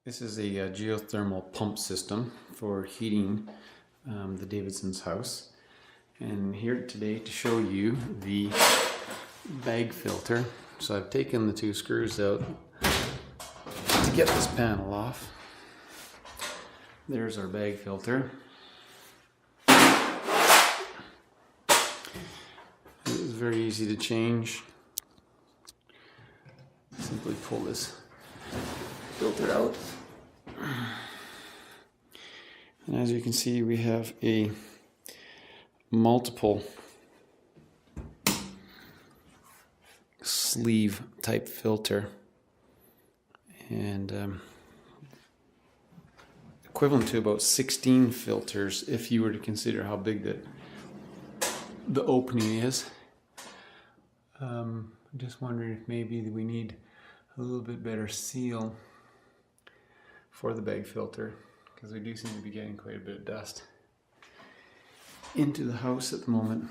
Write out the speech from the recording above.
This is a geothermal pump system for heating the Davidson's house. And here today to show you the bag filter. So I've taken the two screws out to get this panel off. There's our bag filter. It is very easy to change. Simply pull this filter out. And as you can see, we have a multiple sleeve type filter, and equivalent to about 16 filters if you were to consider how big the opening is. I'm just wondering if maybe we need a little bit better seal for the bag filter, because we do seem to be getting quite a bit of dust into the house at the moment.